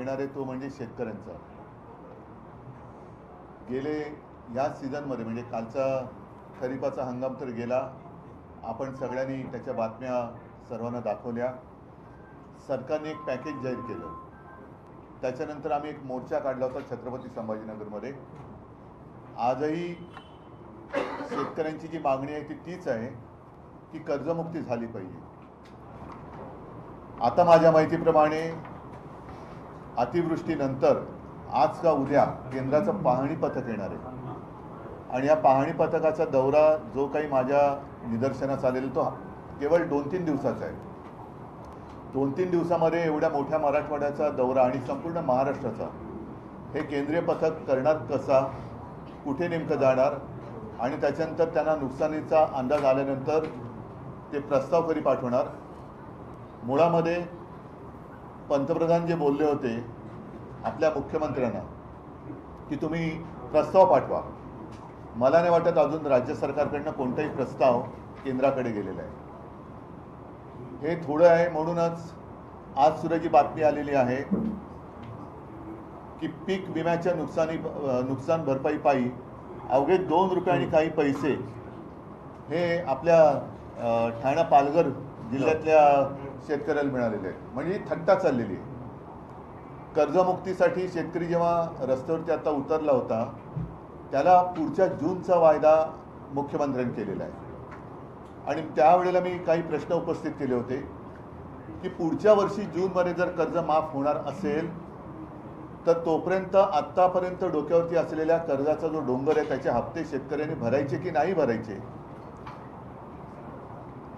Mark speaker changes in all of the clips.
Speaker 1: येणार आहे तो म्हणजे शेतकऱ्यांचा। गेले या सीझनमध्ये म्हणजे कालचा खरीपाचा हंगाम तर गेला, आपण सगळ्यांनी त्याच्या बातम्या सर्वांना दाखवल्या। सरकारने एक पॅकेज जाहीर केलं, त्याच्यानंतर आम्ही एक मोर्चा काढला होता छत्रपती संभाजीनगरमध्ये। आजही शेतकऱ्यांची जी मागणी आहे ती तीच आहे की कर्जमुक्ती झाली पाहिजे। आता माझ्या माहितीप्रमाणे अतिवृष्टीनंतर आज का उद्या केंद्राचं पाहणी पथक येणार आहे आणि या पाहणी पथकाचा दौरा जो काही माझ्या निदर्शनास आलेला तो केवळ 2-3 दिवसाचा आहे। 2-3 दिवसामध्ये एवढ्या मोठ्या मराठवाड्याचा दौरा आणि संपूर्ण महाराष्ट्राचा हे केंद्रीय पथक करणार कसा, कुठे नेमकं जाणार आणि त्याच्यानंतर त्यांना नुकसानीचा अंदाज आल्यानंतर ते प्रस्ताव कधी पाठवणार। मुळामध्ये पंतप्रधान जे बोलले होते आपल्या मुख्यमंत्र्यांना की तुम्ही प्रस्ताव पाठवा, मला नाही वाटत अजून राज्य सरकारकडनं कोणताही प्रस्ताव केंद्राकडे गेलेला आहे। हे थोडं आहे म्हणूनच आज सुद्धा बातमी आलेली आहे की पीक विम्याच्या नुकसान भरपाई पायी अवघे 2 रुपये आणि काही पैसे हे आपल्या ठाणे पालघर जिल्ह्यातल्या शेतकऱ्याला मिळालेले आहेत। म्हणजे थट्टा चाललेली आहे। कर्जमुक्तीसाठी शेतकरी जेव्हा रस्त्यावरती आता उतरला होता त्याला पुढच्या जूनचा वायदा मुख्यमंत्र्यांनी केलेला आहे आणि त्यावेळेला मी काही प्रश्न उपस्थित केले होते की पुढच्या वर्षी जूनमध्ये जर कर्ज माफ होणार असेल तर तोपर्यंत आत्तापर्यंत डोक्यावरती असलेल्या कर्जाचा जो डोंगर आहे त्याचे हप्ते शेतकऱ्यांनी भरायचे की नाही भरायचे।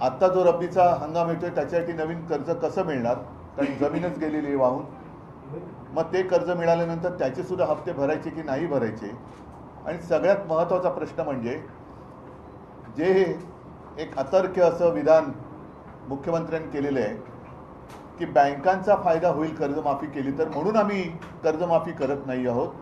Speaker 1: आत्ता जो रब्बीचा हंगाम येतोय त्याच्यासाठी नवीन कर्ज कसं मिळणार, कारण जमीनच गेलेली आहे वाहून। मग ते कर्ज मिळाल्यानंतर त्याचे सुद्धा हप्ते भरायचे की नाही भरायचे। आणि सगळ्यात महत्त्वाचा प्रश्न म्हणजे जे एक अतर्क्य असं विधान मुख्यमंत्र्यांनी केलेलं आहे की बँकांचा फायदा होईल कर्जमाफी केली तर, म्हणून आम्ही कर्जमाफी करत नाही आहोत।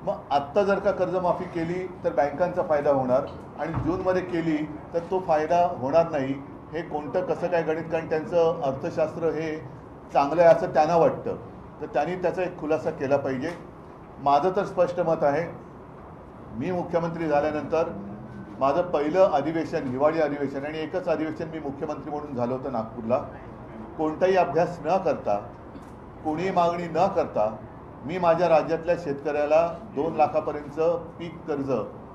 Speaker 1: मग आत्ता जर का कर्जमाफी केली तर बँकांचा फायदा होणार आणि जूनमध्ये केली तर तो फायदा होणार नाही। हे कोणतं कसं काय गणित, कारण त्यांचं अर्थशास्त्र हे चांगलं आहे असं त्यांना वाटतं, तर त्यांनी त्याचा एक खुलासा केला पाहिजे। माझं तर स्पष्ट मत आहे, मी मुख्यमंत्री झाल्यानंतर माझं पहिलं अधिवेशन हिवाळी अधिवेशन आणि एकच अधिवेशन मी मुख्यमंत्री म्हणून झालं होतं नागपूरला। कोणताही अभ्यास न करता, कोणीही मागणी न करता मी माझ्या राज्यातल्या शेतकऱ्याला 2 लाखापर्यंतचं पीक कर्ज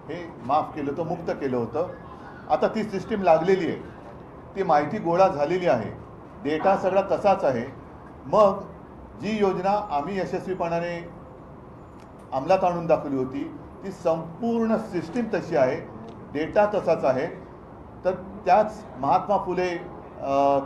Speaker 1: हे माफ केलं होतं, मुक्त केलं होतं। आता ती सिस्टीम लागलेली आहे, ती माहिती गोळा झालेली आहे, डेटा सगळा तसाच आहे। मग जी योजना आम्ही यशस्वीपणाने अंमलात आणून दाखवली होती ती संपूर्ण सिस्टीम तशी आहे, डेटा तसाच आहे। तर त्याच महात्मा फुले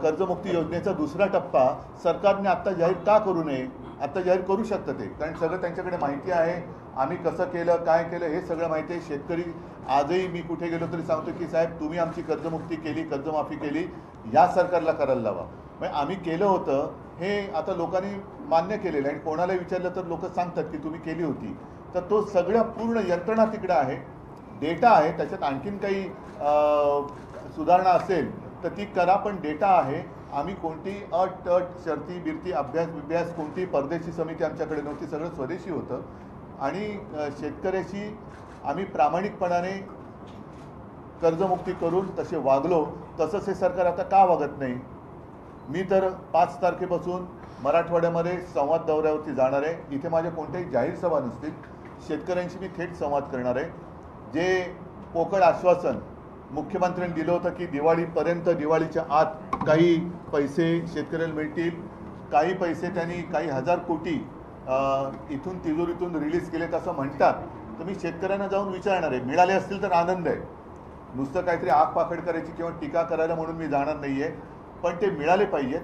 Speaker 1: कर्जमुक्ती योजनेचा दुसरा टप्पा सरकारने आत्ता जाहीर का करू नये? आत्ता जाहीर करू शकतं ते, कारण सगळं त्यांच्याकडे माहिती आहे, आम्ही कसं केलं काय केलं हे सगळं माहिती आहे। शेतकरी आजही मी कुठे गेलो तरी सांगतो की साहेब तुम्ही आमची कर्जमुक्ती केली, कर्जमाफी केली, या सरकारला करायला लावा। म्हणजे आम्ही केलं होतं हे आता लोकांनी मान्य केलेलं आहे आणि कोणाला विचारलं तर लोक सांगतात की तुम्ही केली होती। तर तो सगळं पूर्ण यंत्रणा तिकडे आहे, डेटा आहे, त्याच्यात आणखीन काही सुधारणा असेल तर ती करा, पण डेटा आहे। आम्ही कोणती अट शर्ती बिरती अभ्यास कोणती परदेशी समिती आमच्याकडे नव्हती, सगळं स्वदेशी होतं आणि शेतकऱ्याशी आम्ही प्रामाणिकपणाने कर्जमुक्ती करून तसे वागलो। तसंच हे सरकार आता का वागत नाही? मी तर 5 तारखेपासून मराठवाड्यामध्ये संवाद दौऱ्यावरती जाणार आहे। इथे माझ्या कोणत्याही जाहीर सभा नसतील, शेतकऱ्यांशी मी थेट संवाद करणार आहे। जे पोकळ आश्वासन मुख्यमंत्र्यांनी दिलं होतं की दिवाळीपर्यंत, दिवाळीच्या आत काही पैसे शेतकऱ्याला मिळतील, काही पैसे त्यांनी काही हजार कोटी इथून तिजोरीतून रिलीज केलेत असं म्हणतात, तर मी शेतकऱ्यांना जाऊन विचारणार आहे। मिळाले असतील तर आनंद आहे, नुसतं काहीतरी आग पाखड करायची किंवा टीका करायला म्हणून मी जाणार नाही आहे, पण ते मिळाले पाहिजेत।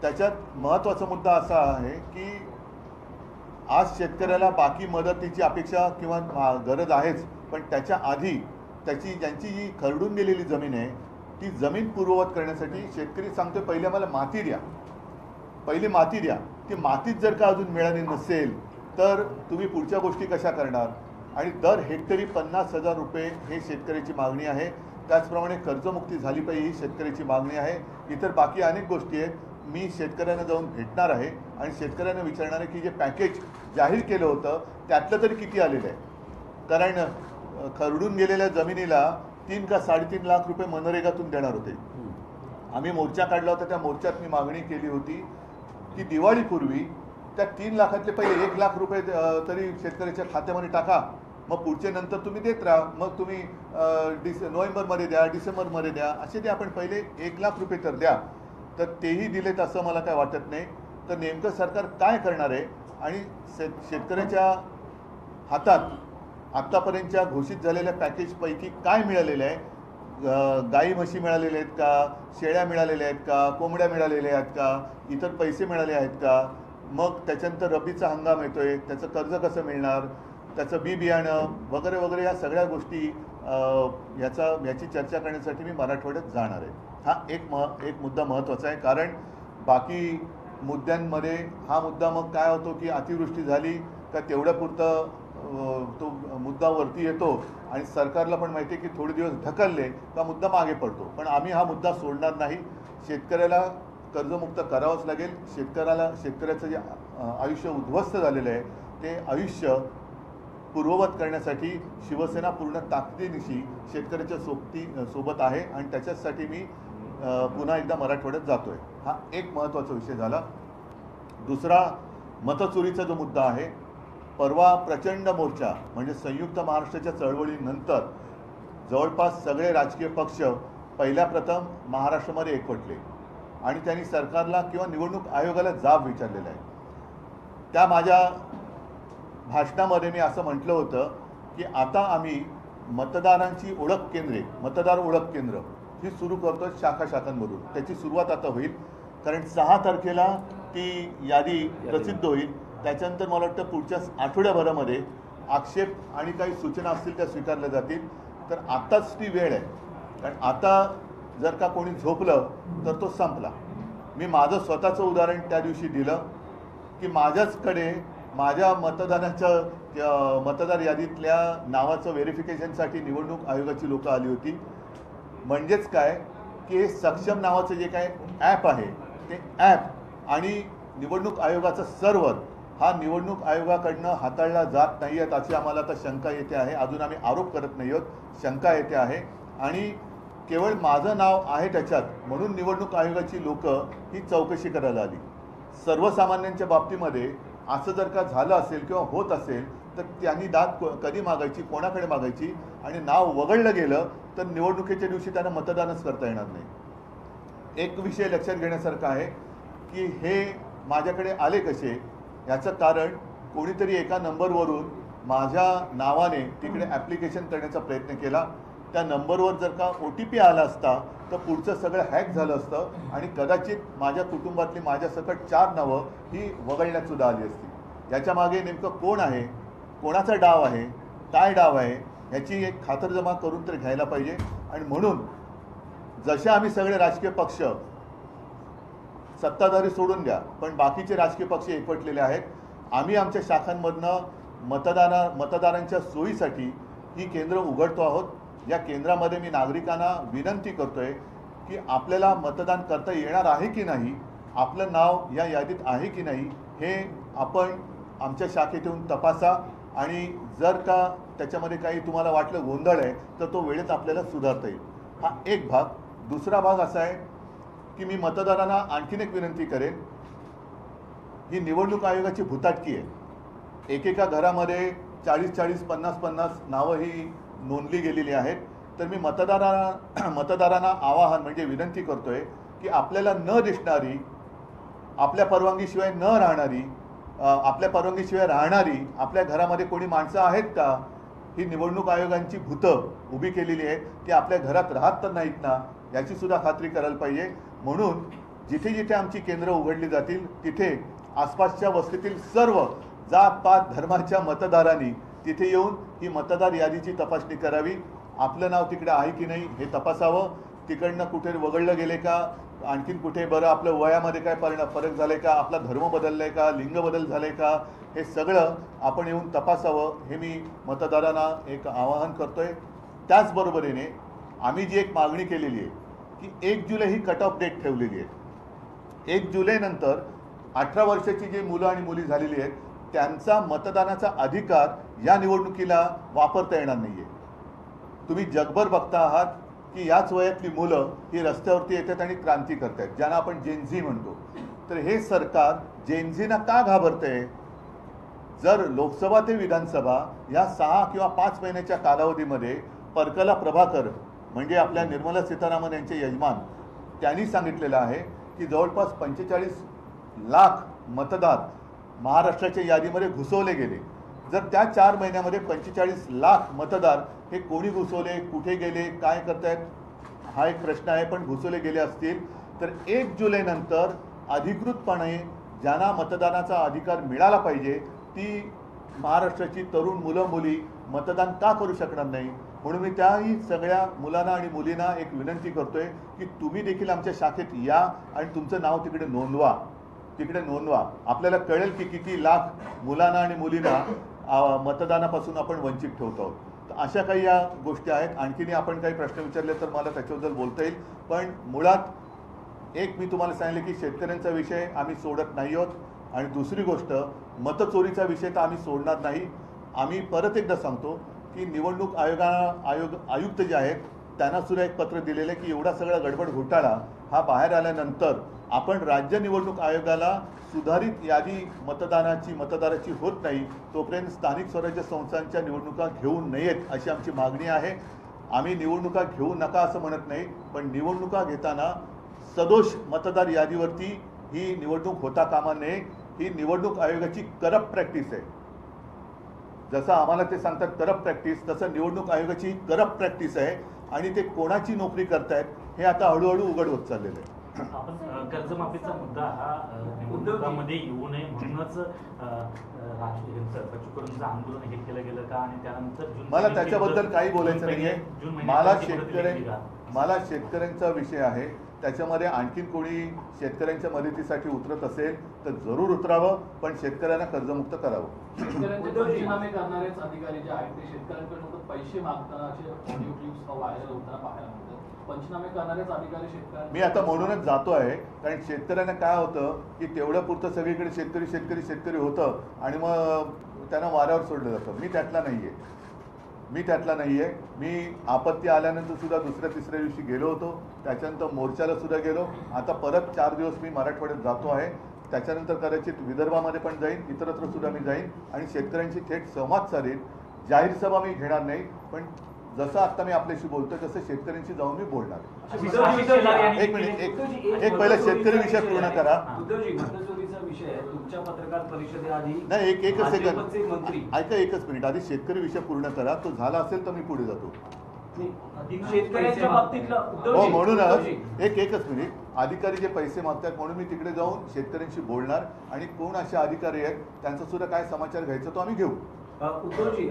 Speaker 1: त्याच्यात महत्त्वाचा मुद्दा असा आहे की आज शेतकऱ्याला बाकी मदतीची अपेक्षा किंवा गरज आहेच, पण त्याच्या आधी ज्यांची जी खरडून गेलेली जमीन आहे ती जमीन पूर्ववत करण्यासाठी शेतकरी सांगतो पहिले मला माती द्या, पहिली माती द्या। ती मातीच जर का अजून मिळाली नसेल तर तुम्ही पुढच्या गोष्टी कशा करणार? आणि दर हेक्टरी 50,000 रुपये हे शेतकऱ्याची मागणी आहे। त्याचप्रमाणे कर्जमुक्ती झाली पाहिजे ही शेतकऱ्याची मागणी आहे। इतर बाकी अनेक गोष्टी आहेत, मी शेतकऱ्यांना जाऊन भेटणार आहे आणि शेतकऱ्यांना विचारणार आहे की जे पॅकेज जाहीर केलं होतं त्यातलं तरी किती आलेलं आहे. कारण खरडून गेलेल्या जमिनीला 3 का 3.5 लाख रुपये मनरेगातून देणार होते. आम्ही मोर्चा काढला होता. त्या मोर्चात मी मागणी केली होती की दिवाळीपूर्वी त्या 3 लाखातले पहिले 1 लाख रुपये तरी शेतकऱ्याच्या खात्यामध्ये टाका, मग पुढचे नंतर तुम्ही देत राहा. मग तुम्ही नोव्हेंबरमध्ये द्या, डिसेंबरमध्ये द्या, असे ते आपण पहिले 1 लाख रुपये तर द्या. तर तेही दिलेत असं मला काय वाटत नाही. तर नेमकं सरकार काय करणार आहे आणि शेतकऱ्याच्या हातात आत्तापर्यंतच्या घोषित झालेल्या पॅकेजपैकी काय मिळालेलं आहे? गाई म्हशी मिळालेल्या आहेत का, शेळ्या मिळालेल्या आहेत का, कोंबड्या मिळालेल्या आहेत का, इतर पैसे मिळाले आहेत का, मग त्याच्यानंतर रब्बीचा हंगाम येतोय त्याचं कर्ज कसं मिळणार, त्याचं बी बियाणं वगैरे वगैरे या सगळ्या गोष्टी याची चर्चा करण्यासाठी मी मराठवाड्यात जाणार आहे. हा एक मुद्दा महत्त्वाचा आहे. कारण बाकी मुद्द्यांमध्ये हा मुद्दा मग काय होतो की अतिवृष्टी झाली का तेवढ्यापुरतं तो मुद्दा वरती येतो आणि सरकारला पण माहिती आहे की थोडे दिवस ढकलले का मुद्दा मागे पडतो. पण आम्ही हा मुद्दा सोडणार नाही. शेतकऱ्याला कर्जमुक्त करावंच लागेल. शेतकऱ्याचं जे आयुष्य उद्ध्वस्त झालेलं आहे ते आयुष्य पूर्ववत करण्यासाठी शिवसेना पूर्ण ताकदीनिशी शेतकऱ्याच्या सोबत आहे आणि त्याच्यासाठी मी पुन्हा एकदा मराठवाड्यात जातोय. हा एक महत्त्वाचा विषय झाला. दुसरा मतचोरीचा जो मुद्दा आहे, परवा प्रचंड मोर्चा म्हणजे संयुक्त महाराष्ट्राच्या चळवळीनंतर जवळपास सगळे राजकीय पक्ष पहिल्या प्रथम महाराष्ट्रामध्ये एकवटले आणि त्यांनी सरकारला किंवा निवडणूक आयोगाला जाब विचारलेला आहे. त्या माझ्या भाषणामध्ये मी असं म्हटलं होतं की आता आम्ही मतदारांची ओळख केंद्रे, मतदार ओळख केंद्र ही सुरू करतो शाखांमधून. त्याची सुरुवात आता होईल. कारण 6 तारखेला ती यादी प्रसिद्ध होईल. त्याच्यानंतर मला वाटतं पुढच्या आठवड्याभरामध्ये आक्षेप आणि काही सूचना असतील त्या स्वीकारल्या जातील. तर आत्ताच ती वेळ आहे. कारण आता जर का कोणी झोपलं तर तो संपला. मी माझं स्वतःचं उदाहरण त्या दिवशी दिलं की माझ्याचकडे माझ्या मतदार यादीतल्या नावाचं व्हेरिफिकेशनसाठी निवडणूक आयोगाची लोकं आली होती. म्हणजेच काय की सक्षम नावाचं जे काय ॲप आहे ते ॲप आणि निवडणूक आयोगाचं सर्व्हर हा निवडणूक आयोगाकडनं हाताळला जात नाही आहेत अशी आम्हाला आता शंका येते आहे. अजून आम्ही आरोप करत नाही आहोत, शंका येते आहे. आणि केवळ माझं नाव आहे त्याच्यात म्हणून निवडणूक आयोगाची लोकं ही चौकशी करायला आली. सर्वसामान्यांच्या बाबतीमध्ये असं जर का झालं असेल किंवा होत असेल तर त्यांनी दाद कधी मागायची, कोणाकडे मागायची आणि नाव वगळलं गेलं तर निवडणुकीच्या दिवशी त्यांना मतदानच करता येणार नाही. एक विषय लक्षात घेण्यासारखा आहे की हे माझ्याकडे आले कसे, याचं कारण कोणीतरी एका नंबरवरून माझ्या नावाने तिकडे ॲप्लिकेशन करण्याचा प्रयत्न केला. त्या नंबरवर जर का OTP आला असता तर पुढचं सगळं हॅक झालं असतं आणि कदाचित माझ्या कुटुंबातली माझ्यासकट 4 नावं ही वगळण्यातसुद्धा आली असती. याच्या मागे नेमकं कोण आहे, कोणाचा डाव आहे, काय डाव आहे ह्याची एक खातरजमा करून तर घ्यायला पाहिजे. आणि म्हणून जसे आम्ही सगळे राजकीय पक्ष, सत्ताधारी सोडून द्या पण बाकीचे राजकीय पक्ष एकवटलेले आहेत, आम्ही आमच्या शाखांमधनं मतदारांच्या सोयीसाठी ही केंद्र उघडतो आहोत. या केंद्रामध्ये मी नागरिकांना विनंती करतोय की आपल्याला मतदान करता येणार आहे की नाही, आपलं नाव या यादीत आहे की नाही हे आपण आमच्या शाखेत येऊन तपासा. आणि जर का त्याच्यामध्ये काही तुम्हाला वाटलं गोंधळ आहे तर तो वेळेत आपल्याला सुधारता येईल. हा एक भाग. दुसरा भाग असा आहे की मी मतदारांना आणखीन एक विनंती करेन. ही निवडणूक आयोगाची भुताटकी आहे. एकेका घरामध्ये 40-40, 50-50 नावं ही नोंदली गेलेली आहेत. तर मी मतदारांना आवाहन म्हणजे विनंती करतोय की आपल्याला न दिसणारी, आपल्या परवानगीशिवाय न राहणारी, आपल्या परवानगीशिवाय राहणारी आपल्या घरामध्ये कोणी माणसं आहेत का, ही निवडणूक आयोगांची भूतं उभी केलेली आहेत, ती आपल्या घरात राहत तर नाहीत ना याची सुद्धा खात्री करायला पाहिजे. म्हणून जिथे जिथे आमची केंद्र उघडली जातील तिथे आसपासच्या वस्तीतील सर्व जात-पात धर्माच्या मतदारांनी तिथे येऊन ही मतदार यादीची तपासणी करावी. आपलं नाव तिकडे आहे की नाही हे तपासावं. तिकडनं कुठे वगळलं गेले का, आणखीन कुठे बरं आपलं वयामध्ये काय फरक झाला आहे का, आपला धर्म बदलला आहे का, लिंग बदल झालं आहे का, हे सगळं आपण येऊन तपासावं हे मी मतदारांना एक आवाहन करतोय. त्याचबरोबरीने आम्ही जी एक मागणी केलेली आहे की 1 जुलै ही कट ऑफ डेट ठेवलेली आहे. 1 जुलैनंतर 18 वर्षाची जी मुलं आणि मुली झालेली आहेत त्यांचा मतदानाचा अधिकार या निवडणुकीला वापरता येणार नाही आहे. तुम्ही जगभर बघता आहात की याच वयातली मुलं ही रस्त्यावरती येतात आणि क्रांती करतात, ज्यांना आपण जेनझी म्हणतो. तर हे सरकार जेनझीना का घाबरतंय? जर लोकसभा ते विधानसभा या 6 किंवा 5 महिन्याच्या कालावधीमध्ये परकला प्रभाकर म्हणजे आपल्या निर्मला सीतारामन यांचे यजमान त्यांनी सांगितलेलं आहे की जवळपास 45 लाख मतदार महाराष्ट्राच्या यादीमध्ये घुसवले गेले. जर त्या 4 महिन्यामध्ये 45 लाख मतदार हे कोणी घुसवले, कुठे गेले, काय करतायत हा एक प्रश्न आहे. पण घुसवले गेले असतील तर 1 जुलैनंतर अधिकृतपणे ज्यांना मतदानाचा अधिकार मिळाला पाहिजे ती महाराष्ट्राची तरुण मुलं मुली मतदान का करू शकणार नाही? म्हणून मी त्याही सगळ्या मुलांना आणि मुलींना एक विनंती करतोय की तुम्ही देखील आमच्या शाखेत या आणि तुमचं नाव तिकडे नोंदवा. आपल्याला कळेल की किती लाख मुलांना आणि मुलींना मतदानापासून आपण वंचित ठेवतो आहोत. तर अशा काही या गोष्टी आहेत. आणखीनही आपण काही प्रश्न विचारले तर मला त्याच्याबद्दल बोलता येईल. पण मुळात एक मी तुम्हाला सांगितले की शेतकऱ्यांचा विषय आम्ही सोडत नाही आहोत. आणि दुसरी गोष्ट मतचोरीचा विषय तर आम्ही सोडणार नाही. आम्ही परत एकदा सांगतो की निवडणूक आयुक्त जे आहेत त्यांना सुद्धा एक पत्र दिलेलं आहे की एवढा सगळा गडबड घोटाळा हा बाहेर आल्यानंतर आपण राज्य निवडणूक आयोगाला सुधारित यादी मतदाराची होत नाही तोपर्यंत स्थानिक स्वराज्य संस्थांच्या निवडणुका घेऊ नयेत अशी आमची मागणी आहे. आम्ही निवडणुका घेऊ नका असं म्हणत नाही, पण निवडणुका घेताना सदोष मतदार यादीवरती ही निवडणूक होता कामा नये. ही निवडणूक आयोगाची करप्ट प्रॅक्टिस आहे. जसं आम्हाला ते सांगतात करप्ट प्रॅक्टिस, तसं निवडणूक आयोगाची ही करप्ट प्रॅक्टिस आहे. आणि ते कोणाची नोकरी करतायत हे आता हळूहळू उघड होत चाललेलं आहे.
Speaker 2: आपण कर्जमाफीचा मुद्दा हा निवडणुकांमध्ये येऊ नये म्हणूनच बच्चूकडूंचं आंदोलन हे केलं गेलं का? आणि त्यानंतर
Speaker 1: मला त्याच्याबद्दल काही बोलायचं नाहीये. मला शेतकऱ्यांचा विषय आहे. त्याच्यामध्ये आणखीन कोणी शेतकऱ्यांच्या मदतीसाठी उतरत असेल तर जरूर उतरावं, पण शेतकऱ्यांना कर्जमुक्त करावं.
Speaker 3: पंचनामे करणारेच अधिकारी जे आहेत ते शेतकऱ्यांकडून पैसे मागतानाचे ऑडिओ क्लिप्स व्हायरल होताना पाहायला मिळतात. पंचनामे करणारेच अधिकारी शेतकऱ्यांना
Speaker 1: मी आता म्हणूनच जातो आहे, कारण शेतकऱ्यांना काय होतं की तेवढ्या पुरतं सगळीकडे शेतकरी होतं आणि मग त्यांना वाऱ्यावर सोडलं जातं. मी त्यातला नाही आहे. मी आपत्ती आल्यानंतर सुद्धा दुसऱ्या तिसऱ्या दिवशी गेलो होतो. त्याच्यानंतर मोर्चाला सुद्धा गेलो. आता परत 4 दिवस मी मराठवाड्यात जातो आहे. त्याच्यानंतर कदाचित विदर्भामध्ये पण जाईन, इतरत्र सुद्धा मी जाईन आणि शेतकऱ्यांशी थेट संवाद साधेन. जाहीर सभा मी घेणार नाही, पण जसं आता मी आपल्याशी बोलतोय तसं शेतकऱ्यांशी जाऊन मी बोलणार. एक मिनिट, एक पहिला शेतकरी विषय पूर्ण करा.
Speaker 4: तुमच्या पत्रकार परिषदेआधी
Speaker 1: नाही, एकच सेकंड ऐका, एकच मिनिट. आधी शेतकरी विषय पूर्ण करा. तो झाला असेल तर मी पुढे जातो.
Speaker 4: शेतकऱ्यांच्या बाबतीतलं
Speaker 1: हो, म्हणूनच एकच मिनिट. अधिकारी जे पैसे मागतात म्हणून मी तिकडे जाऊन शेतकऱ्यांशी बोलणार आणि कोण असे अधिकारी आहेत त्यांचा सुद्धा काय समाचार घ्यायचा तो आम्ही घेऊ.
Speaker 4: उद्धवजी,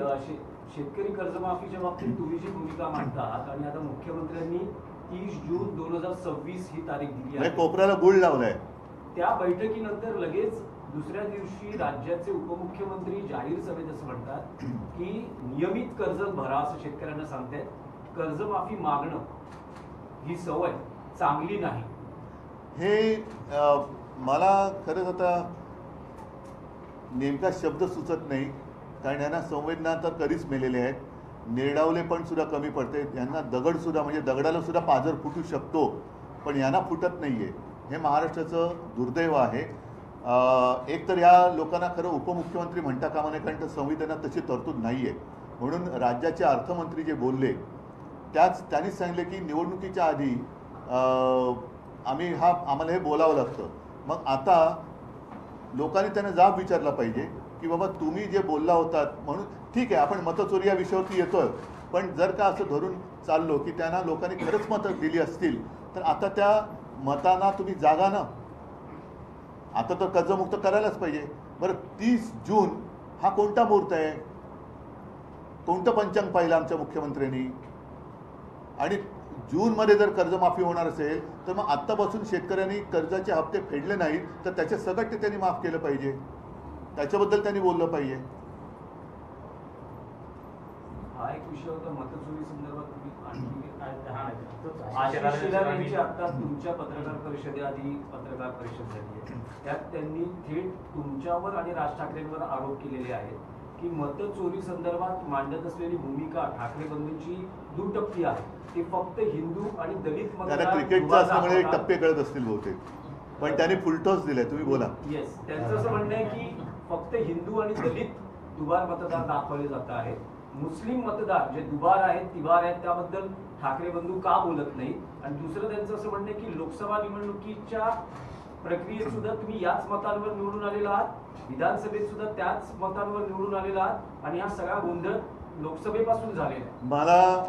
Speaker 4: शेतकरी कर्जमाफीच्या बाबतीत तुम्ही जी भूमिका मांडतात आणि आता मुख्यमंत्र्यांनी 30 जून 2026 ही तारीख दिली आहे.
Speaker 1: कोपऱ्याला गुळ लावलाय.
Speaker 4: त्या बैठकीनंतर लगेच दुसऱ्या दिवशी राज्याचे उपमुख्यमंत्री जाहीर सभेत असं म्हणतात की नियमित कर्ज भरा असं शेतकऱ्यांना सांगतायत. कर्जमाफी मागणं ही सवय चांगली नाही.
Speaker 1: हे मला खरंच आता नेमका शब्द सुचत नाही, कारण यांना संवेदना तर कधीच मेलेले आहेत. निर्डावले पण सुद्धा कमी पडते. यांना दगड सुद्धा म्हणजे दगडाला सुद्धा पाझर फुटू शकतो, पण यांना फुटत नाही आहे. हे महाराष्ट्राचं दुर्दैव आहे. एक तर या लोकांना खरं उपमुख्यमंत्री म्हणता कामा नये, कारण संविधानात तशी तरतूद नाही आहे. म्हणून राज्याचे अर्थमंत्री जे बोलले त्यांनीच सांगितले की निवडणुकीच्या आधी आम्हाला हे बोलावं लागतं. मग आता लोकांनी त्यांना जाब विचारला पाहिजे की बाबा तुम्ही जे बोलला होतात म्हणून ठीक आहे, आपण मतचोरी या विषयावरती येतोय, पण जर का असं धरून चाललो की त्यांना लोकांनी खरंच मतं दिली असतील तर आता त्या मतांना तुम्ही जागा ना. आता तर कर्जमुक्त करायलाच पाहिजे. बरं, 30 जून हा कोणता मुहूर्त आहे? कोणतं पंचांग पाहिलं आमच्या मुख्यमंत्र्यांनी? आणि जूनमध्ये जर कर्जमाफी होणार असेल तर मग आत्तापासून शेतकऱ्यांनी कर्जाचे हप्ते फेडले नाहीत तर त्याचे सगट त्यांनी माफ केलं पाहिजे. त्याच्याबद्दल त्यांनी बोललं पाहिजे.
Speaker 4: हा हा एक विषय होता मतचोरी संदर्भात तुम्ही आणखी काय
Speaker 2: हा,
Speaker 4: आशिष शेलार यांची आता तुमच्या पत्रकार परिषदेआधी पत्रकार परिषद झाली आहे, त्यात त्यांनी थेट तुमच्यावर आणि राज ठाकरेंवर आरोप केलेले आहेत की मतचोरी संदर्भात मांडत असलेली भूमिका ठाकरे बंधूंची दुटप्पी आहे, ते फक्त हिंदू आणि दलित
Speaker 1: त्यांना क्रिकेटचं असल्यामुळे टप्पे कळत असतील बहुतेक, पण त्यांनी फुलटॉस दिलाय. तुम्ही बोला.
Speaker 4: येस, त्यांचं असं म्हणणं आहे की फक्त हिंदू आणि दलित दुबार मतदार दाखवले जात आहेत, मुस्लिम मतदार जे दुबार आहेत तिबार आहेत त्याबद्दल ठाकरे बंधू का बोलत नाही. आणि दुसरं त्यांचं असं म्हणणं आहे की लोकसभा निवडणुकीच्या प्रक्रियेत सुद्धा तुम्ही याच मतांवर निवडून आलेला आहात, विधानसभेत सुद्धा त्याच मतांवर निवडून आलेला आहात आणि हा सगळा गोंधळ लोकसभेपासून झालेला आहे.
Speaker 1: मला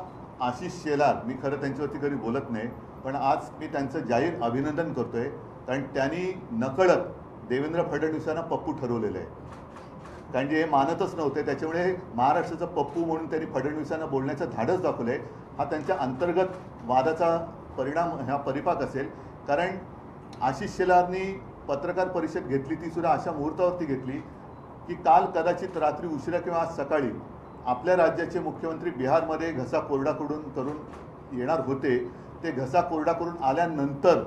Speaker 1: आशिष शेलार, मी खरं त्यांच्यावरती कधी बोलत नाही, पण आज मी त्यांचं जाहीर अभिनंदन करतोय, कारण त्यांनी नकळत देवेंद्र फडणवीसांना पप्पू ठरवलेलं आहे. कारण जे हे मानतच नव्हते, त्याच्यामुळे महाराष्ट्राचा पप्पू म्हणून त्यांनी फडणवीसांना बोलण्याचं धाडस दाखवलं आहे. हा त्यांच्या अंतर्गत वादाचा परिणाम, हा परिपाक असेल. कारण आशिष शेलारनी पत्रकार परिषद घेतली, ती सुद्धा अशा मुहूर्तावरती घेतली की काल कदाचित रात्री उशिरा किंवा आज सकाळी आपल्या राज्याचे मुख्यमंत्री बिहारमध्ये घसा कोरडा करून येणार होते. ते घसा कोरडा करून आल्यानंतर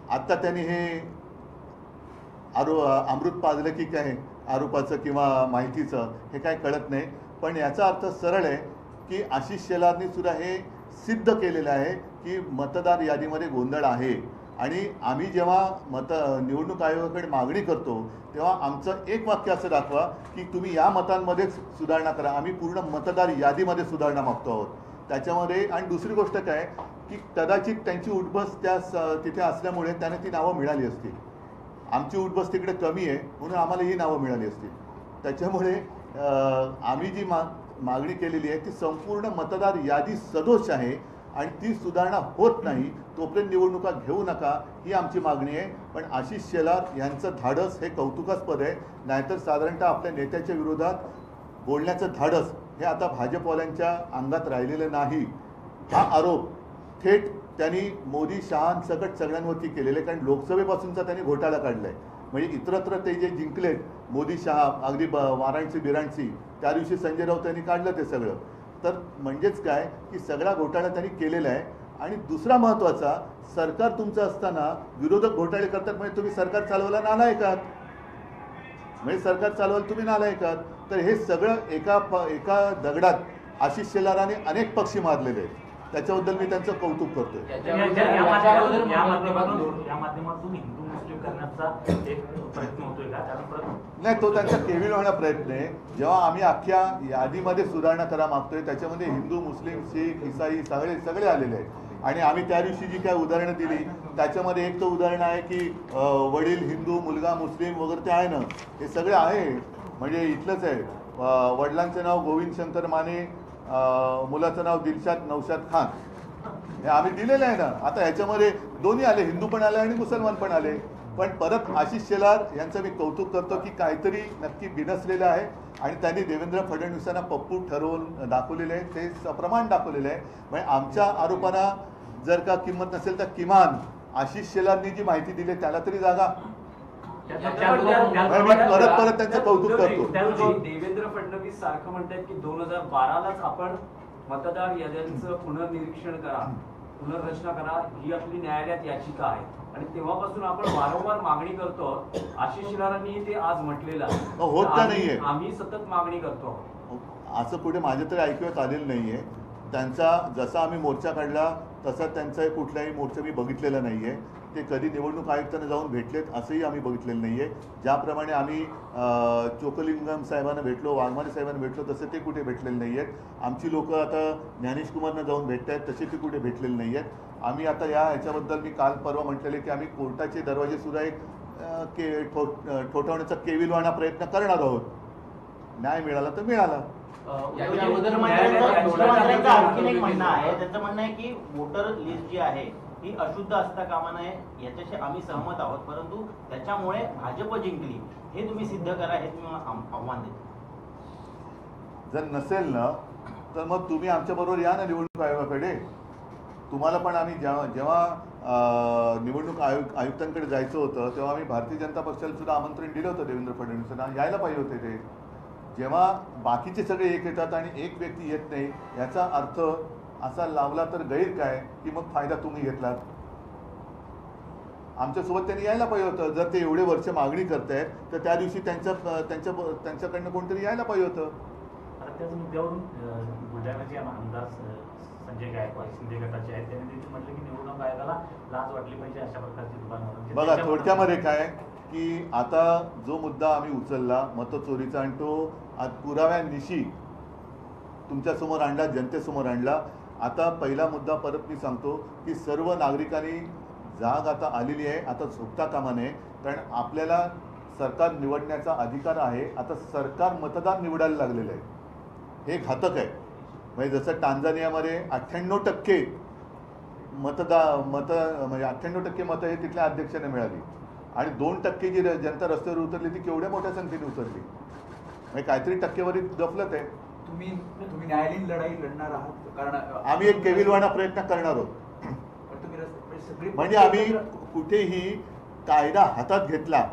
Speaker 1: आत्ता त्यांनी हे अमृत पाजलं की काय आरोपाचं किंवा माहितीचं, हे काय कळत नाही. पण याचा अर्थ सरळ आहे की आशिष शेलारनी सुद्धा हे सिद्ध केलेलं आहे की मतदार यादीमध्ये गोंधळ आहे. आणि आम्ही जेव्हा निवडणूक आयोगाकडे मागणी करतो तेव्हा आमचं एक वाक्य असं दाखवा की तुम्ही या मतांमध्येच सुधारणा करा. आम्ही पूर्ण मतदार यादीमध्ये सुधारणा मागतो आहोत त्याच्यामध्ये. आणि दुसरी गोष्ट काय की कदाचित त्यांची उठबस तिथे असल्यामुळे त्यांना ती नावं मिळाली असतील. आमची उठबस तिकडे कमी आहे म्हणून आम्हाला ही नावं मिळाली असतील. त्याच्यामुळे आम्ही जी मागणी केलेली आहे ती संपूर्ण मतदार यादी सदोष आहे आणि ती सुधारणा होत नाही तोपर्यंत निवडणुका घेऊ नका, ही आमची मागणी आहे. पण आशिष शेलार यांचं धाडस हे कौतुकास्पद आहे. नाहीतर साधारणतः आपल्या नेत्याच्या विरोधात बोलण्याचं धाडस हे आता भाजपवाल्यांच्या अंगात राहिलेलं नाही. हा आरोप थेट त्यांनी मोदी शहांसकट सगळ्यांवरती केलेले, कारण लोकसभेपासूनचा त्यांनी घोटाळा काढला आहे. म्हणजे इतरत्र ते जे जिंकलेत मोदी शहा, अगदी वाराणसी बिराणसी, त्या दिवशी संजय राऊत यांनी काढलं ते सगळं. तर म्हणजेच काय की सगळा घोटाळा त्यांनी केलेला आहे. आणि दुसरा महत्त्वाचा, सरकार तुमचं असताना विरोधक घोटाळे करतात म्हणजे तुम्ही सरकार चालवायला नालायक आहात, म्हणजे सरकार चालवायला तुम्ही नालायक आहात. तर हे सगळं एका दगडात आशिष शेलाराने अनेक पक्षी मारलेले आहेत. त्याच्याबद्दल मी त्यांचं कौतुक करतोय.
Speaker 2: या माध्यमातून हिंदू मुस्लिम करण्याचा एक प्रयत्न होतोय का?
Speaker 1: नाही, तो त्यांचा केविल होण्याचा प्रयत्न आहे. जेव्हा आम्ही अख्ख्या यादीमध्ये सुधारणा करा मागतोय त्याच्यामध्ये हिंदू, मुस्लिम, शीख, ईसाई सगळे आलेले आहेत. आणि आम्ही त्या दिवशी जी काय उदाहरणं दिली त्याच्यामध्ये एक तर उदाहरण आहे की वडील हिंदू, मुलगा मुस्लिम वगैरे ते आहे ना, हे सगळे आहे. म्हणजे इथलंच आहे. वडिलांचं नाव गोविंद शंकर माने, मुलाचं नाव दिलशाद नौशाद खान, हे आम्ही दिलेलं आहे ना. आता ह्याच्यामध्ये दोन्ही आले, हिंदू पण आले आणि मुसलमान पण आले. पण परत आशिष शेलार यांचं मी कौतुक करतो की काहीतरी नक्की बिनसलेलं आहे आणि त्यांनी देवेंद्र फडणवीसांना पप्पू ठरवून दाखवलेलं आहे, ते सप्रमाण दाखवलेलं आहे. म्हणजे आमच्या आरोपांना जर का किंमत नसेल तर किमान आशिष शेलारनी जी माहिती दिली त्याला तरी जागा. परत त्यांचं कौतुक करतो.
Speaker 4: देवेंद्र फडणवीस सारखं म्हणतात की 2012लाच आपण मतदार याद्यांचं पुनर्निरीक्षण करा, पुनर्रचना करा, ही आपली न्यायालयात याचिका आहे. आणि तेव्हापासून आपण वारंवार मागणी करतो. आशिष शेलारांनी ते आज म्हटलेलं आहे,
Speaker 1: होत का नाहीये,
Speaker 4: आम्ही सतत मागणी करतो.
Speaker 1: असं कुठे माझ्या तरी ऐकण्यात आलेलं नाहीये. त्यांचा जसा आम्ही मोर्चा काढला तसा त्यांचा कुठलाही मोर्चा मी बघितलेला नाही आहे. ते कधी निवडणूक आयुक्तांना जाऊन भेटलेत असंही आम्ही बघितलेलं नाही आहे. ज्याप्रमाणे आम्ही चोकलिंगम साहेबांना भेटलो, वाघमारे साहेबांना भेटलो, तसे ते कुठे भेटलेले नाही आहेत. आमची लोकं आता ज्ञानेश कुमारना जाऊन भेटत आहेत, तसे ते कुठे भेटलेले नाही आहेत. आम्ही आता ह्याच्याबद्दल मी काल परवा म्हटलेले की आम्ही कोर्टाचे दरवाजेसुद्धा एक ठोठावण्याचा केविलवाणा प्रयत्न करणार आहोत. न्याय मिळाला तर मिळाला.
Speaker 5: मुख्यमंत्र्यांचं आणखीन एक म्हणणं आहे, त्यांचं म्हणणं आहे की वोटर लिस्ट जी आहे ही अशुद्ध असता कामा नये, याच्याशी आम्ही सहमत आहोत, परंतु त्याच्यामुळे भाजप जिंकली हे तुम्ही सिद्ध करा, हे तुम्ही आव्हान देतो.
Speaker 1: जर नसेल ना तर मग तुम्ही आमच्याबरोबर या ना निवडणूक आयोगाकडे. तुम्हाला पण आम्ही जेव्हा निवडणूक आयुक्तांकडे जायचं होतं तेव्हा आम्ही भारतीय जनता पक्षाला सुद्धा आमंत्रण दिलं होतं देवेंद्र फडणवीसांना, यायला पाहिजे होते ते. जेव्हा बाकीचे सगळे एक येतात आणि एक व्यक्ती येत नाही, याचा अर्थ असा लावला तर गैर काय की मग फायदा तुम्ही घेतलात. आमच्यासोबत त्यांनी यायला पाहिजे होतं. जर ते एवढे वर्ष मागणी करतायत तर त्या दिवशी त्यांच्याकडनं कोणतरी यायला पाहिजे होतं.
Speaker 2: आता त्याच मुद्द्यावरून बुलढाण्याचे आमदार संजय गायकवाड शिंदे गटाचे आहेत, त्यांनी देखील म्हटलं की निवडणूक आयोगाला लाज वाटली पाहिजे अशा प्रकारची दुकानं.
Speaker 1: बघा थोडक्यामध्ये काय की आता जो मुद्दा आम्ही उचलला मतचोरीचा आणि तो आज पुराव्यानिशी तुमच्यासमोर आणला, जनतेसमोर आणला. आता पहिला मुद्दा परत मी सांगतो की सर्व नागरिकांनी जाग आता आलेली आहे, आता झोपता कामा नये. कारण आपल्याला सरकार निवडण्याचा अधिकार आहे. आता सरकार मतदार निवडायला लागलेलं आहे, हे घातक आहे. म्हणजे जसं टांझानियामध्ये 98% म्हणजे 98% मतं हे तिथल्या अध्यक्षाने मिळाली आणि 2% जी जनता रस्त्यावर उतरली ती केवढ्या मोठ्या संख्येने उतरली. म्हणजे काहीतरी टक्केवारी गफलत आहे.
Speaker 6: तुम्ही न्यायालयीन लढाई लढणार आहात, कारण
Speaker 1: आम्ही एक केविलवाणा प्रयत्न करणार आहोत. म्हणजे आम्ही कुठेही कायदा हातात घेतला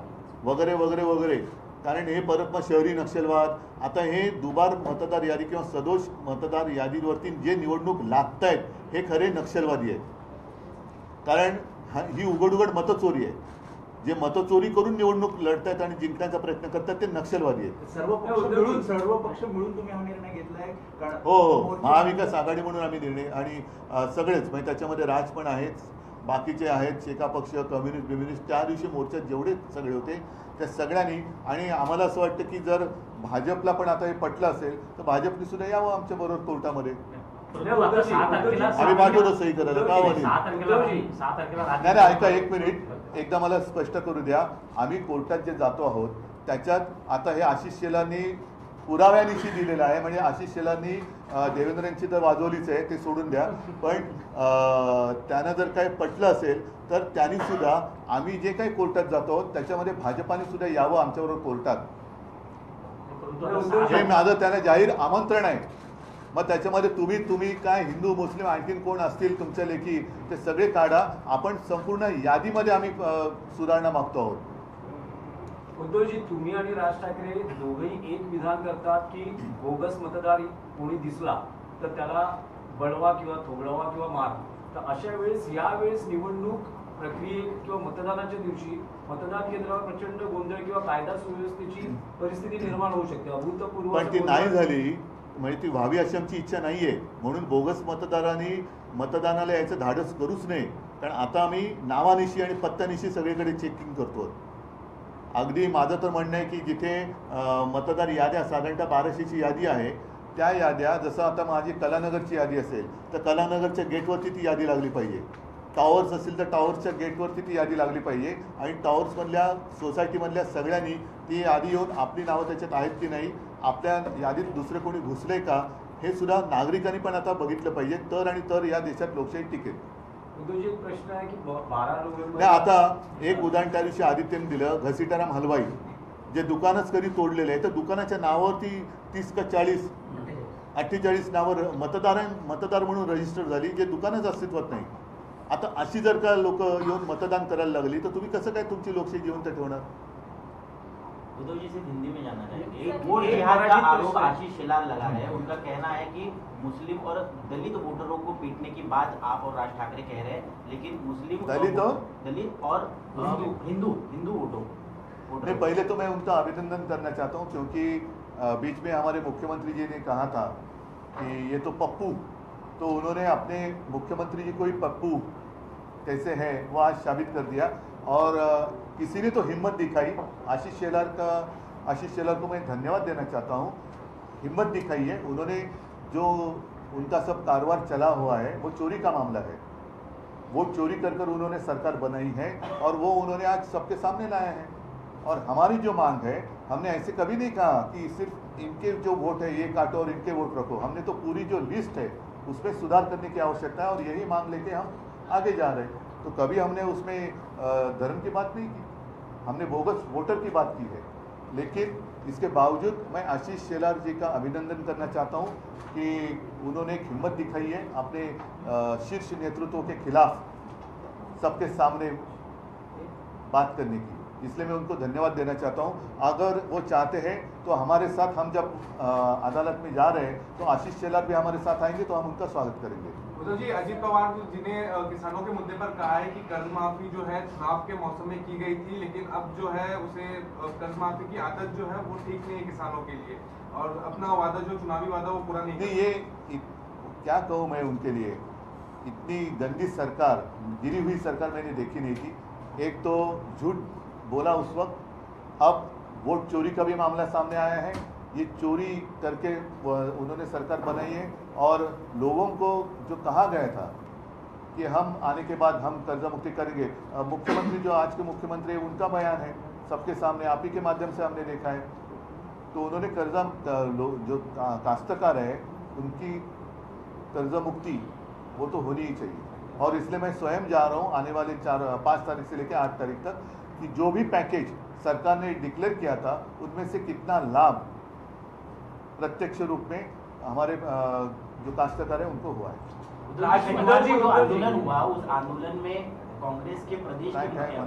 Speaker 1: वगैरे वगैरे वगैरे, कारण हे परत मग शहरी नक्षलवाद, आता हे दुबार मतदार यादी किंवा सदोष मतदार यादीवरती जे निवडणूक लागत आहेत हे खरे नक्षलवादी आहेत. कारण ही उघड उघड मतचोरी आहे. जे मतचोरी करून निवडणूक लढतायत आणि जिंकण्याचा प्रयत्न करतात ते नक्षलवादी आहेत.
Speaker 6: सर्व पक्ष मिळून तुम्ही हा निर्णय घेतलाय?
Speaker 1: हो, महाविकास आघाडी म्हणून आम्ही निर्णय आणि सगळेच म्हणजे त्याच्यामध्ये राज पण आहेत, बाकीचे आहेत, शेका पक्ष, कम्युनिस्ट त्या दिवशी मोर्चात जेवढे सगळे होते त्या सगळ्यांनी. आणि आम्हाला असं वाटतं की जर भाजपला पण आता हे पटलं असेल तर भाजपने सुद्धा यावं आमच्या बरोबर कोर्टामध्ये. आम्ही पाठवतो सही करायला. का नाही नाही ऐका एक मिनिट, एकदा मला स्पष्ट करू द्या. आम्ही कोर्टात जे जातो आहोत त्याच्यात आता हे आशिष शेलारनी पुराव्यानिशी दिलेलं आहे. म्हणजे आशिष शेलारनी देवेंद्र यांची तर वाजवलीच आहे, ते सोडून द्या. पण त्यांना जर काही पटलं असेल तर त्यांनी सुद्धा आम्ही जे काही कोर्टात जातो आहोत त्याच्यामध्ये भाजपाने सुद्धा यावं आमच्याबरोबर कोर्टात. हे माझं त्यांना जाहीर आमंत्रण आहे. मग त्याच्यामध्ये तुम्ही काय हिंदू मुस्लिम आणखीन कोण असतील तुमच्या लेखी ते सगळे काढा. आपण संपूर्ण यादीमध्ये आम्ही सुधारणा मागतो आहोत.
Speaker 4: उद्धवजी, तुम्ही आणि राज ठाकरे दोघेही एक विधान करतात की बोगस मतदार कोणी दिसला तर त्याला बळवा किंवा थोबळवा किंवा मार. तर अशा वेळेस यावेळेस निवडणूक प्रक्रियेत किंवा मतदानाच्या दिवशी मतदान केंद्रावर प्रचंड गोंधळ किंवा कायदा सुव्यवस्थेची परिस्थिती निर्माण होऊ शकते. अभूतपूर्व
Speaker 1: पण ती नाही झाली, म्हणजे ती व्हावी अशी आमची इच्छा नाही आहे. म्हणून बोगस मतदारांनी मतदानाला यायचं धाडस करूच नये. कारण आता आम्ही नावानिशी आणि पत्त्यानिशी सगळीकडे चेकिंग करतो. अगदी माझं तर म्हणणं आहे की जिथे मतदार याद्या साधारणतः 1200ची यादी आहे त्या याद्या, जसं आता माझी कलानगरची यादी असेल तर कलानगरच्या गेटवरती ती यादी लागली पाहिजे. टॉवर्स असेल तर टॉवर्सच्या गेटवरती ती यादी लागली पाहिजे आणि टॉवर्समधल्या सोसायटीमधल्या सगळ्यांनी ती यादी येऊन आपली नावं त्याच्यात आहेत की नाही, आपल्या यादीत दुसरे कोणी घुसले का, हे सुद्धा नागरिकांनी पण आता बघितलं पाहिजे. तर आणि तर या देशात लोकशाही टिकेल.
Speaker 4: एक प्रश्न आहे की 12 नोव्हेंबर
Speaker 1: नाही, आता एक उदाहरण त्या दिवशी आदित्यने दिलं, घसीटाराम हलवाई जे दुकानच कधी तोडलेलं आहे तर दुकानाच्या नावावरती 30 का 40 48 नावं मतदार म्हणून रजिस्टर झाली, जे दुकानच अस्तित्वात नाही. आता अशी जर का लोक येऊन मतदान करायला लागली तर तुम्ही कसं काय तुमची लोकशाही जिवंत ठेवणार?
Speaker 5: उद्धव जी से हिंदी में जाना है।
Speaker 4: वो
Speaker 5: एक बिहार का आरोप आशीष शेलार लगा है। उनका कहना है कि मुस्लिम और दलित वोटरों को पीटने की बात आप और राज ठाकरे कह रहे हैं, लेकिन मुस्लिम
Speaker 1: दलित
Speaker 5: और हिंदू वोटों
Speaker 1: नहीं, पहले तो मैं उनका अभिनंदन करना चाहता हूँ क्योंकि बीच में हमारे मुख्यमंत्री जी ने कहा था कि ये तो पप्पू, तो उन्होंने अपने मुख्यमंत्री जी को ही पप्पू कैसे है वो आज साबित कर दिया और किसी ने तो हिम्मत दिखाई। आशीष शेलार को मैं धन्यवाद देना चाहता हूँ, हिम्मत दिखाई है उन्होंने। जो उनका सब कारोबार चला हुआ है वो चोरी का मामला है, वो चोरी कर उन्होंने सरकार बनाई है और वो उन्होंने आज सबके सामने लाया है। और हमारी जो मांग है, हमने ऐसे कभी नहीं कहा कि सिर्फ इनके जो वोट है ये काटो और इनके वोट रखो। हमने तो पूरी जो लिस्ट है उसमें सुधार करने की आवश्यकता है और यही मांग लेके हम आगे जा रहे हैं। तो कभी हमने उसमें धर्म की बात नहीं की, हमने बोगस वोटर की बात की है। लेकिन इसके बावजूद मैं आशीष शेलार जी का अभिनंदन करना चाहता हूँ कि उन्होंने एक हिम्मत दिखाई है अपने शीर्ष नेतृत्व के खिलाफ सबके सामने बात करने की, इसलिए मैं उनको धन्यवाद देना चाहता हूँ। अगर वो चाहते हैं तो हमारे साथ हम जब अदालत में जा रहे हैं तो आशीष शेलार भी हमारे साथ आएंगे, तो हम उनका स्वागत करेंगे।
Speaker 7: उद्धव जी, अजित पवार जी ने किसानों के मुद्दे पर कहा है कि कर्ज माफी जो है चुनाव के मौसम में की गई थी, लेकिन अब जो है उसे कर्ज माफी की आदत जो है वो ठीक नहीं है किसानों के लिए, और अपना वादा जो चुनावी वादा वो पूरा नहीं
Speaker 1: नहीं, ये क्या कहूँ मैं उनके लिए, इतनी गंदी सरकार, गिरी हुई सरकार मैंने देखी नहीं थी। एक तो झूठ बोला उस वक्त, अब वोट चोरी का भी मामला सामने आया है। ये चोरी करके उन्होंने सरकार बनाई है, और लोगों को जो कहा गया था कि हम आने के बाद हम कर्जा मुक्ति करेंगे, मुख्यमंत्री जो आज के मुख्यमंत्री है उनका बयान है सबके सामने, आप ही के माध्यम से हमने देखा है। तो उन्होंने कर्जा जो काश्तकार है उनकी कर्जा मुक्ति वो तो होनी ही चाहिए, और इसलिए मैं स्वयं जा रहा हूँ आने वाले 5 तारीख से लेकर 8 तारीख तक कि जो भी पैकेज सरकार ने डिक्लेयर किया था उनमें से कितना लाभ प्रत्यक्ष रूप में हमारे जो काश्तकार है उनको हुआ है।
Speaker 5: शनिवार को जो आंदोलन हुआ, उस आंदोलन में कांग्रेस के प्रदेश के मुखिया,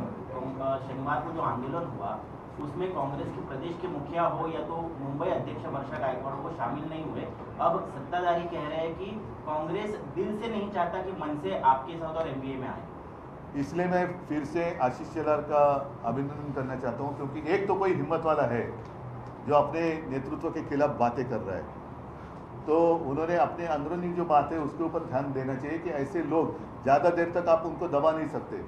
Speaker 5: शनिवार को जो आंदोलन हुआ उसमें कांग्रेस के प्रदेश के मुखिया हो या तो मुंबई अध्यक्ष वर्षा गायकवाड़ वो शामिल नहीं हुए। अब सत्ताधारी कह रहे हैं कि कांग्रेस दिल से नहीं चाहता कि मन से आपके साथ और एमपीए में आए।
Speaker 1: इसलिए मैं फिर से आशीष शेलार का अभिनंदन करना चाहता हूँ, क्योंकि एक तो कोई हिम्मत वाला है जो अपने नेतृत्व के खिलाफ बातें कर रहा है, तो उन्होंने अपने अंदरूनी जो बात है उसके ऊपर ध्यान देना चाहिए कि ऐसे लोग ज़्यादा देर तक आप उनको दबा नहीं सकते।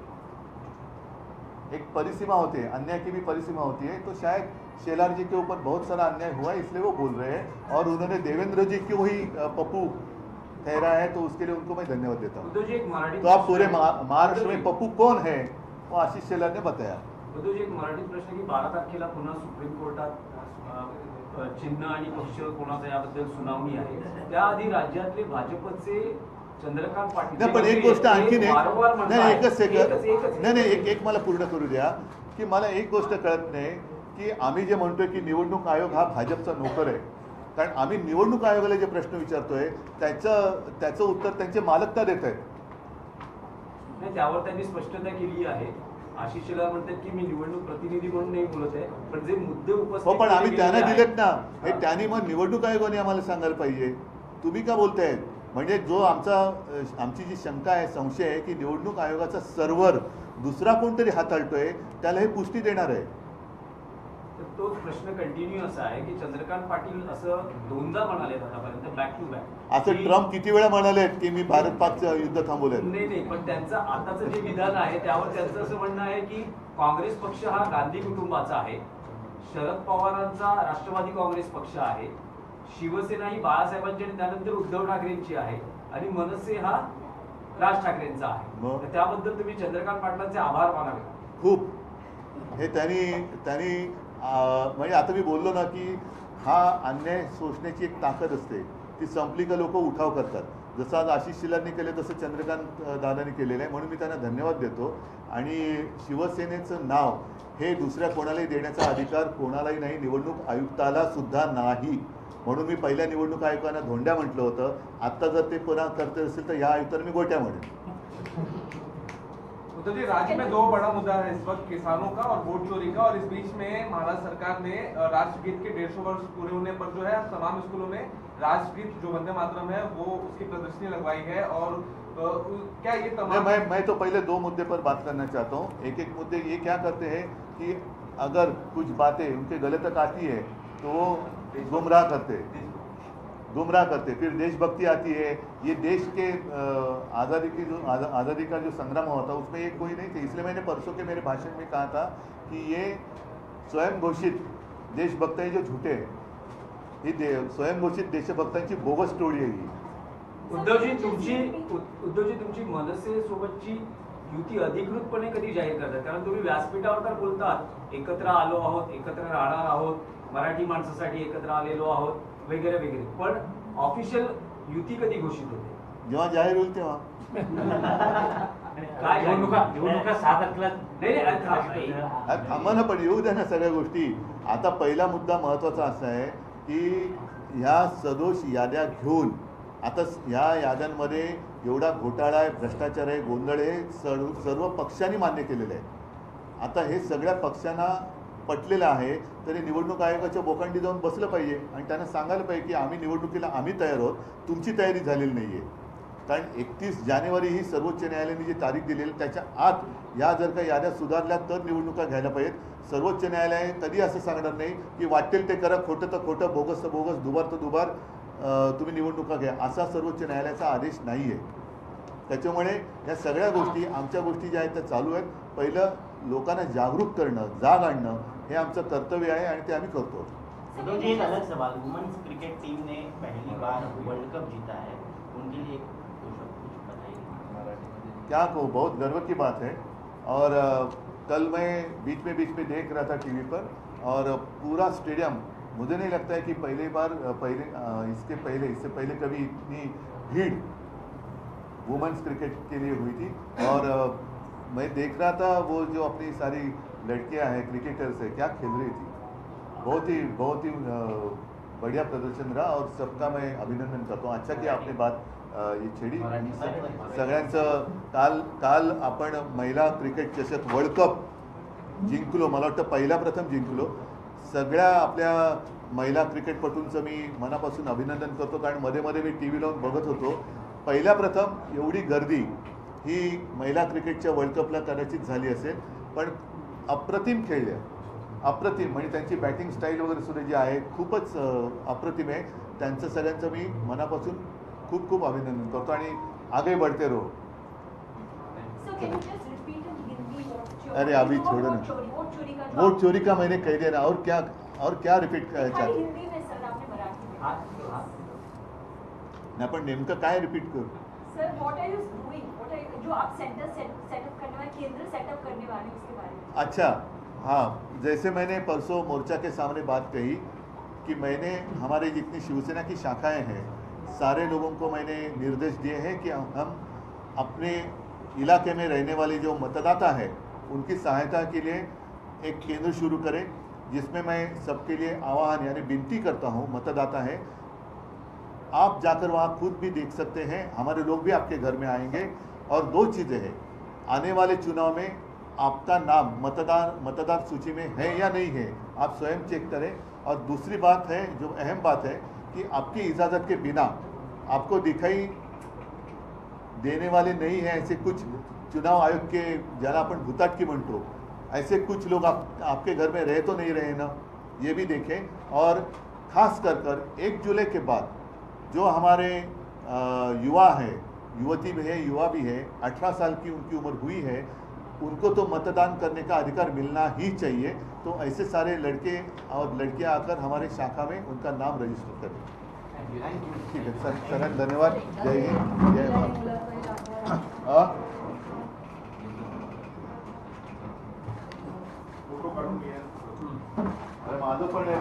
Speaker 1: एक परिसीमा होती है, अन्याय की भी परिसीमा होती है। तो शायद शेलार जी के ऊपर बहुत सारा अन्याय हुआ है इसलिए वो बोल रहे हैं, और उन्होंने देवेंद्र जी को ही पप्पू ठहरा है, तो उसके लिए उनको मैं धन्यवाद देता हूँ।
Speaker 4: उद्धव जी, एक मराठी
Speaker 1: तो आप पूरे महाराष्ट्र में पप्पू कौन है वो आशीष शेलार ने बताया।
Speaker 4: उद्धव जी, एक मराठी प्रश्न की 12 तारखेला पुन्हा सुप्रीम कोर्टात चिन्ह आणि पक्ष कोणाचा याबद्दल सुनावणी आहे। त्याआधी राज्यातले भाजपचे चंद्रकांत पाटील
Speaker 1: नाही, पण एक गोष्ट आणखीन
Speaker 4: वारंवार म्हणतात,
Speaker 1: नाही, एकच सेकंद
Speaker 4: एकच-
Speaker 1: नाही नाही एक मला पूर्ण करू द्या की मला एक गोष्ट कळत नाही की आम्ही जे म्हणतोय की निवडणूक आयोग हा भाजपचा नोकर आहे, कारण आम्ही निवडणूक आयोगाला जे प्रश्न विचारतोय त्याचं उत्तर त्यांचे मालक का देत आहेत?
Speaker 4: नाही, त्यावर त्यांनी स्पष्टता केली आहे। आशिष शेलार म्हणतात की मी निवडणूक प्रतिनिधी म्हणून नाही बोलत आहे, पण जे मुद्दे
Speaker 1: हो,
Speaker 4: उपस्थित
Speaker 1: पण आम्ही
Speaker 4: केले
Speaker 1: त्यांना
Speaker 4: गेलेले
Speaker 1: दिलेत ना,
Speaker 4: आहेत-
Speaker 1: हे त्यांनी मग निवडणूक आयोगाने आम्हाला सांगायला पाहिजे, तुम्ही का बोलतायत? म्हणजे जो आमची जी शंका आहे, संशय आहे की निवडणूक आयोगाचा सर्व्हर दुसरा कोणतरी हाताळतोय, त्याला हे पुष्टी देणार आहे।
Speaker 4: तर तोच प्रश्न कंटिन्यू असा आहे की चंद्रकांत पाटील असं दोनदा म्हणाले आतापर्यंत बॅक टू बॅक
Speaker 1: असं ट्रम्प किती वेळा म्हणालेत की मी भारत पाकचं युद्ध थांबवलंय?
Speaker 4: नाही, पण त्यांचं आताचं जे विधान आहे त्यावर त्यांचं असं म्हणणं आहे की काँग्रेस पक्ष हा गांधी कुटुंबाचा आहे, शरद पवारांचा राष्ट्रवादी काँग्रेस पक्ष आहे, शिवसेना ही बाळासाहेबांची आणि त्यानंतर उद्धव ठाकरेंची आहे, आणि मनसे हा राज ठाकरेंचा आहे।
Speaker 1: मग?
Speaker 4: तर त्याबद्दल तुम्ही चंद्रकांत पाटलांचे आभार मानावे।
Speaker 1: खूप हे त्यांनी म्हणजे आता मी बोललो ना की हा अन्याय सोसण्याची एक ताकद असते, ती संपली का लोक उठाव करतात। जसं आज आशिष शेलारनी केले तसं चंद्रकांत दादांनी केलेलं आहे, म्हणून मी त्यांना धन्यवाद देतो। आणि शिवसेनेचं नाव हे दुसऱ्या कोणालाही देण्याचा अधिकार कोणालाही नाही, निवडणूक आयुक्ताला सुद्धा नाही, म्हणून मी पहिल्या निवडणूक आयोगाने धोंड्या म्हटलं होतं। आता जर ते पुन्हा करते असेल तर या आयुक्तांना मी गोट्या म्हणेन।
Speaker 7: उद्धव जी, राज्य में 2 बड़ा मुद्दा है इस वक्त, किसानों का और वोट चोरी का, और इस बीच में महाराष्ट्र सरकार ने राष्ट्रगीत के 150 वर्ष पूरे होने पर जो है तमाम स्कूलों में राष्ट्रगीत जो वंदे मातरम है वो उसकी प्रदर्शनी लगवाई है। और क्या ये तमाम
Speaker 1: मैं तो पहले 2 मुद्दे पर बात करना चाहता हूँ। एक मुद्दे ये क्या करते हैं कि अगर कुछ बातें उनके गले तक आती है तो वो गुमराह करते, फिर देशभक्ति आती है। ये देश के आज़ादी का जो संग्राम हुआ था उसमें ये कोई नहीं थे, इसलिए मैंने परसों के मेरे भाषण में कहा था कि ये स्वयं घोषित देशभक्त है जो झूठे हैं, ही स्वयं घोषित देशभक्तांची बोगस टोळी आहे ही।
Speaker 4: उद्धवजी, तुमची मनसे सोबतची युती अधिकृतपणे कधी जाहीर करतात? कारण तुम्ही व्यासपीठावर तर बोलतात एकत्र आलो आहोत, एकत्र राहणार आहोत, मराठी माणसासाठी एकत्र आलेलो आहोत वगैरे वगैरे, पण ऑफिशियल युती कधी घोषित होते?
Speaker 1: जेव्हा जाहीर होईल तेव्हा।
Speaker 4: काय
Speaker 2: निवडणुका 6 तारखेला
Speaker 4: नाही,
Speaker 1: थांबा ना, पण येऊ द्या ना सगळ्या गोष्टी। आता पहिला मुद्दा महत्त्वाचा असा आहे की ह्या सदोष याद्या घेऊन आता ह्या याद्यांमध्ये एवढा घोटाळा आहे, भ्रष्टाचार आहे, गोंधळ आहे, सर्व पक्षांनी मान्य केलेलं आहे। आता हे सगळ्या पक्षांना पटलेलं आहे तरी निवडणूक आयोगाच्या बोकांडी जाऊन बसलं पाहिजे आणि त्यांना सांगायला पाहिजे की आम्ही निवडणुकीला आम्ही तयार आहोत, तुमची तयारी झालेली नाही आहे. कारण 31 जानेवारी ही सर्वोच्च न्यायालयाने जी तारीख दिलेली त्याच्या आत या जर का याद्या सुधारल्या तर निवडणुका घ्यायला पाहिजेत. सर्वोच्च न्यायालय कधी असं सांगणार नाही की वाटेल ते करा, खोटं तर खोटं, बोगस तर बोगस, दुबार तर दुबार, तुम्ही निवडणुका घ्या, असा सर्वोच्च न्यायालयाचा आदेश नाही आहे. त्याच्यामुळे या सगळ्या गोष्टी आमच्या गोष्टी ज्या आहेत त्या चालू आहेत. पहिलं लोकांना जागरूक करणं, जाग आणणं हे आमचं कर्तव्य आहे आणि ते आम्ही करतो.
Speaker 5: मुझे एक अलग सवाल, वुमेन्स क्रिकेट टीम ने पहली बार वर्ल्ड कप जीता है, उनके लिए कुछ बताइए.
Speaker 1: क्या कहूँ, बहुत गर्व की बात है. और कल मैं बीच में देख रहा था टीवी पर और पूरा स्टेडियम, मुझे नहीं लगता है कि इससे पहले कभी इतनी भीड़ वुमेन्स क्रिकेट के लिए हुई थी. और मैं देख रहा था वो जो अपनी सारी लड़कियां हैं, क्रिकेटर्स है, क्या खेल रही थी. बहुत ही बढ़िया प्रदर्शन रहा और सबका मैं अभिनंदन करता हूँ. अच्छा की आपने बात ही छेडी. सगळ्यांचं काल आपण महिला क्रिकेट चषक वर्ल्ड कप जिंकलो, मला वाटतं पहिला प्रथम जिंकलो. सगळ्या आपल्या महिला क्रिकेटपटूंचं मी मनापासून अभिनंदन करतो. कारण मध्ये मध्ये मी टी व्ही लावून बघत होतो, पहिल्या प्रथम एवढी गर्दी ही महिला क्रिकेटच्या वर्ल्ड कपला कदाचित झाली असेल. पण अप्रतिम खेळल्या, अप्रतिम. म्हणजे त्यांची बॅटिंग स्टाईल वगैरे सुद्धा जी आहे खूपच अप्रतिम आहे. त्यांचं सगळ्यांचं मी मनापासून खूप खूप अभिनंदन करतो आणि आगे बढ़ते रहो. अरे अभी छोड़ो ना, वोट चोरी का मैंने कह दिया ना, और क्या रिपीट करायचं नाही. पण नेमकं काय रिपीट करू.
Speaker 8: Sir what are you doing, जो आप सेंटर सेटअप करने वाले, केंद्र सेटअप करने वाले, उसके बारे में.
Speaker 1: अच्छा, हाँ, जैसे मैंने परसों मोर्चा के सामने बात कही कि मैंने हमारे जितनी शिवसेना की शाखाएं हैं सारे लोगों को मैंने निर्देश दिए हैं कि हम अपने इलाके में रहने वाले जो मतदाता हैं उनकी सहायता के लिए एक केंद्र शुरू करें, जिसमें मैं सबके लिए आह्वान यानी विनती करता हूँ. मतदाता है, आप जाकर वहाँ खुद भी देख सकते हैं, हमारे लोग भी आपके घर में आएंगे. और दो चीज़ें हैं, आने वाले चुनाव में आपका नाम मतदार सूची में है या नहीं है, आप स्वयं चेक करें. और दूसरी बात है, जो अहम बात है, कि आपकी इजाज़त के बिना आपको दिखाई देने वाले नहीं हैं ऐसे कुछ चुनाव आयोग के, ज्यादा अपन भूताटकी म्हणतो, ऐसे कुछ लोग आपके घर में रह तो नहीं रहे ना, ये भी देखें. और खास कर 1 जुलाई के बाद जो हमारे युवा है, युवती भी है, युवा भी है, 18 साल की उनकी उम्र हुई है, उनको तो मतदान करने का अधिकार मिलना ही चाहिए. तो ऐसे सारे लड़के और लड़कियां आकर हमारे शाखा में उनका नाम रजिस्टर करें. ठीक है सर, सर धन्यवाद. जय हिंद, जय भारत. अरे माझं पण आहे.